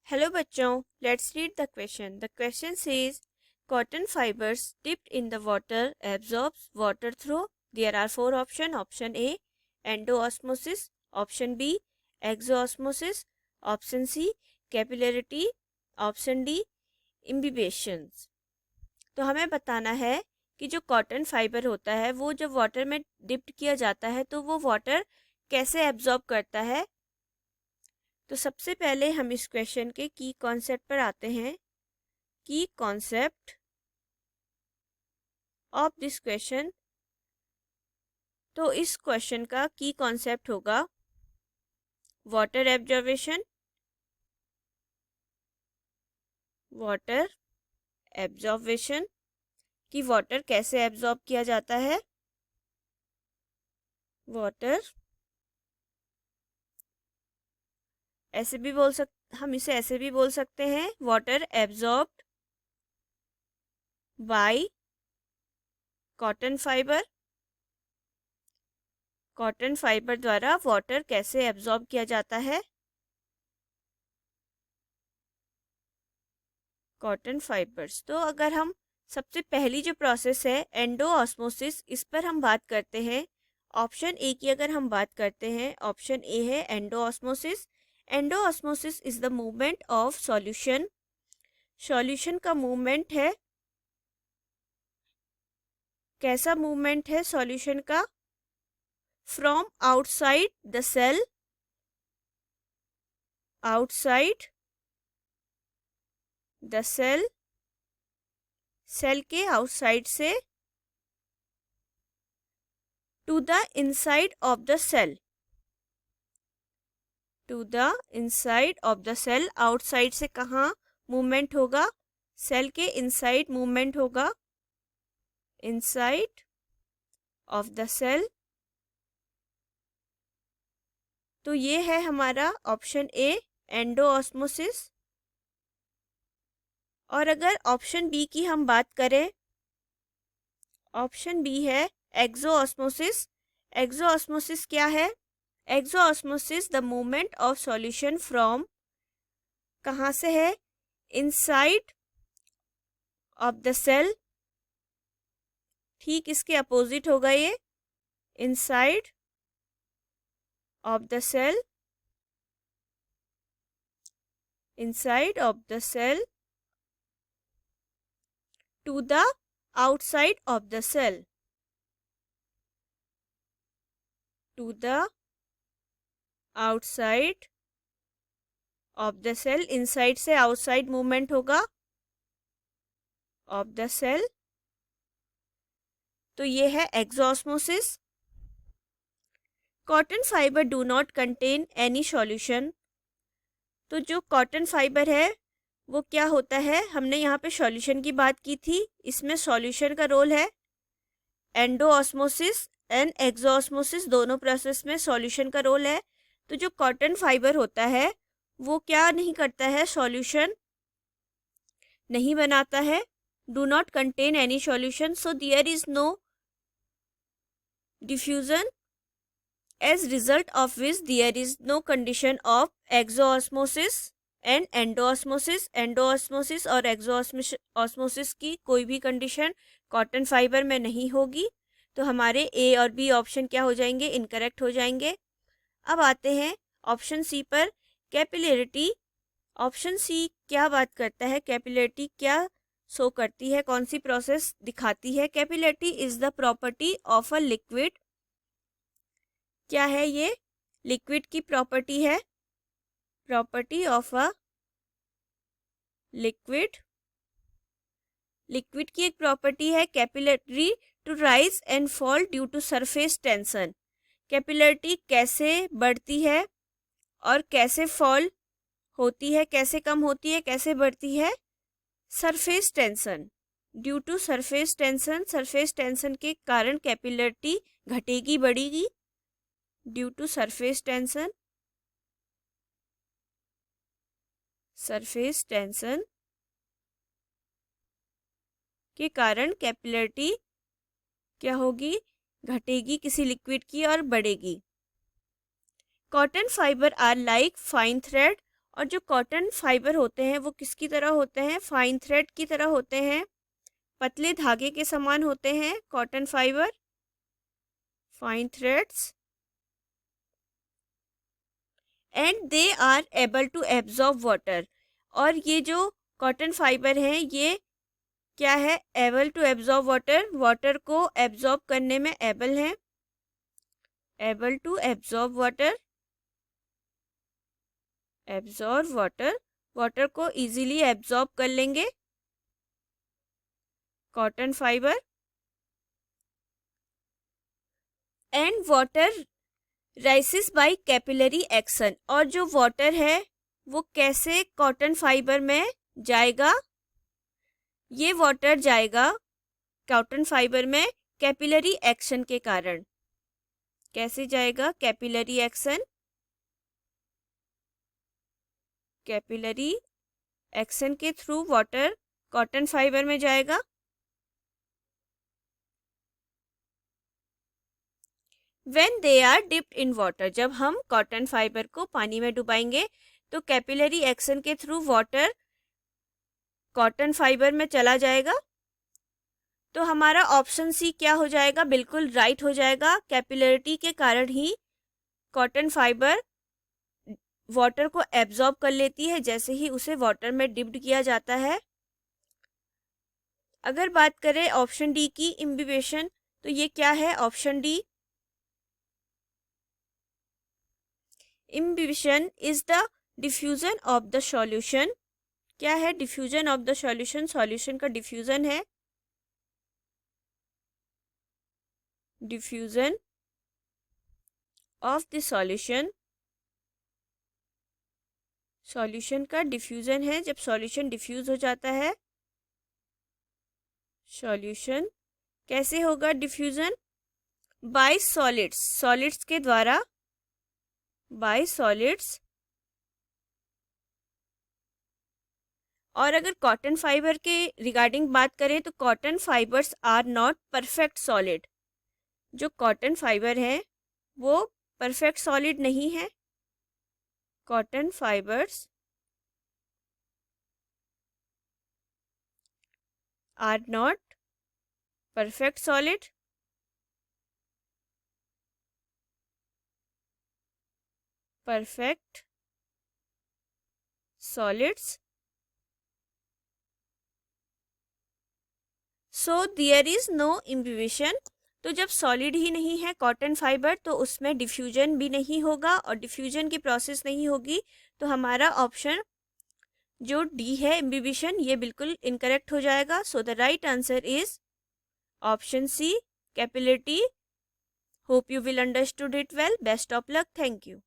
Hello बच्चों, let's read the question. The question says, cotton fibers dipped in the water absorbs water through. There are four options. Option A, endoosmosis. Option B, exoosmosis. Option C, capillarity. Option D, imbibitions. तो हमें बताना है कि जो cotton fibre होता है वो जब वाटर में डिप्ट किया जाता है तो वो वाटर कैसे एब्जॉर्ब करता है। तो सबसे पहले हम इस क्वेश्चन के की कॉन्सेप्ट पर आते हैं। की कॉन्सेप्ट ऑफ दिस क्वेश्चन, तो इस क्वेश्चन का की कॉन्सेप्ट होगा वाटर एब्जॉर्वेशन, वाटर एब्जॉर्वेशन कि वाटर कैसे एब्जॉर्ब किया जाता है। वाटर ऐसे भी हम इसे ऐसे भी बोल सकते हैं, water absorbed bye cotton fibre. Cotton fibre द्वारा वाटर कैसे एब्जॉर्ब किया जाता है। कॉटन फाइबर्स, तो अगर हम सबसे पहली जो प्रोसेस है एंडोऑस्मोसिस, इस पर हम बात करते हैं। ऑप्शन ए की अगर हम बात करते हैं, ऑप्शन ए है endoosmosis. Endoosmosis is the movement of solution. Solution का मूवमेंट है। कैसा मूवमेंट है सॉल्यूशन का? From outside the cell, outside the cell, cell के आउटसाइड से, to the inside of the cell, to the inside of the cell. Outside से कहाँ movement होगा? सेल के इनसाइड मूवमेंट होगा, इनसाइड ऑफ द सेल। तो ये है हमारा ऑप्शन ए, एंडोऑस्मोसिस। और अगर ऑप्शन बी की हम बात करें, ऑप्शन बी है एक्सोऑस्मोसिस। एक्सोऑस्मोसिस क्या है? Exosmosis the movement of solution from, कहाँ से है? Inside of the cell. ठीक इसके अपोजिट होगा ये, inside of the cell, inside of the cell to the outside of the cell, to the outside of the cell. Inside से outside movement होगा of the cell. तो ये है exosmosis. Cotton fibre do not contain any solution. तो जो cotton fibre है वो क्या होता है? हमने यहाँ पे सॉल्यूशन की बात की थी, इसमें सॉल्यूशन का रोल है। एंडोऑस्मोसिस एंड एक्सोऑस्मोसिस दोनों प्रोसेस में सॉल्यूशन का रोल है। तो जो कॉटन फाइबर होता है वो क्या नहीं करता है? सॉल्यूशन नहीं बनाता है। Do not contain any solution, so there is no diffusion, as result of which there is no condition of exoosmosis and endoosmosis। Endosmosis और एक्सोऑस्मोसिस की कोई भी कंडीशन कॉटन फाइबर में नहीं होगी। तो हमारे ए और बी ऑप्शन क्या हो जाएंगे? इनकरेक्ट हो जाएंगे। अब आते हैं ऑप्शन सी पर, कैपिलरिटी। ऑप्शन सी क्या बात करता है? कैपिलरिटी क्या शो करती है, कौन सी प्रोसेस दिखाती है? Capillarity is the property of a liquid. क्या है ये? लिक्विड की प्रॉपर्टी है, property of a liquid. Liquid की एक प्रॉपर्टी है capillary to rise and fall due to surface tension. Capillarity कैसे बढ़ती है और कैसे फॉल होती है, कैसे कम होती है, कैसे बढ़ती है? Surface tension, due to surface tension. सरफेस टेंशन के कारण कैपिलरिटी घटेगी, बढ़ेगी, ड्यू टू सरफेस टेंशन। सरफेस टेंशन के कारण कैपिलरिटी क्या होगी? घटेगी किसी लिक्विड की और बढ़ेगी। Cotton fibre are like fine thread और जो कॉटन फाइबर होते हैं वो किसकी तरह होते हैं? फाइन थ्रेड की तरह होते हैं, पतले धागे के समान होते हैं cotton fibre, fine threads, and they are able to absorb water. और ये जो कॉटन फाइबर हैं ये क्या है? Able to absorb water, water को एब्जॉर्ब करने में एबल हैं, able to absorb water, absorb water, water को इजीली एब्जॉर्ब कर लेंगे cotton fibre, and water rises by capillary action. और जो वाटर है वो कैसे कॉटन फाइबर में जाएगा? ये वाटर जाएगा कॉटन फाइबर में कैपिलरी एक्शन के कारण। कैसे जाएगा? कैपिलरी एक्शन, कैपिलरी एक्शन के थ्रू वाटर कॉटन फाइबर में जाएगा। When they are dipped in water, जब हम कॉटन फाइबर को पानी में डुबाएंगे तो कैपिलरी एक्शन के थ्रू वाटर कॉटन फाइबर में चला जाएगा। तो हमारा ऑप्शन सी क्या हो जाएगा? बिल्कुल राइट हो जाएगा। कैपिलरिटी के कारण ही कॉटन फाइबर वाटर को एब्जॉर्ब कर लेती है जैसे ही उसे वाटर में डिप्ड किया जाता है। अगर बात करें ऑप्शन डी की, इम्बिबेशन, तो ये क्या है? Option D, imbibition is the diffusion of the solution. क्या है? Diffusion of the solution, solution का डिफ्यूजन है, diffusion of the solution, solution का डिफ्यूजन है। जब सॉल्यूशन डिफ्यूज हो जाता है, सॉल्यूशन कैसे होगा डिफ्यूजन? बाय सॉलिड्स, सॉलिड्स के द्वारा, बाय सॉलिड्स। और अगर कॉटन फाइबर के रिगार्डिंग बात करें तो cotton fibres are not perfect solid. जो कॉटन फाइबर है वो परफेक्ट सॉलिड नहीं है। Cotton fibres are not perfect solid, perfect solids. So there is no imbibition. तो जब सॉलिड ही नहीं है कॉटन फाइबर तो उसमें डिफ्यूजन भी नहीं होगा, और डिफ्यूजन की प्रोसेस नहीं होगी। तो हमारा ऑप्शन जो डी है, इम्बिबिशन, ये बिल्कुल इनकरेक्ट हो जाएगा। So the right answer is option C, capillarity. Hope you will understood it well. Best of luck. Thank you.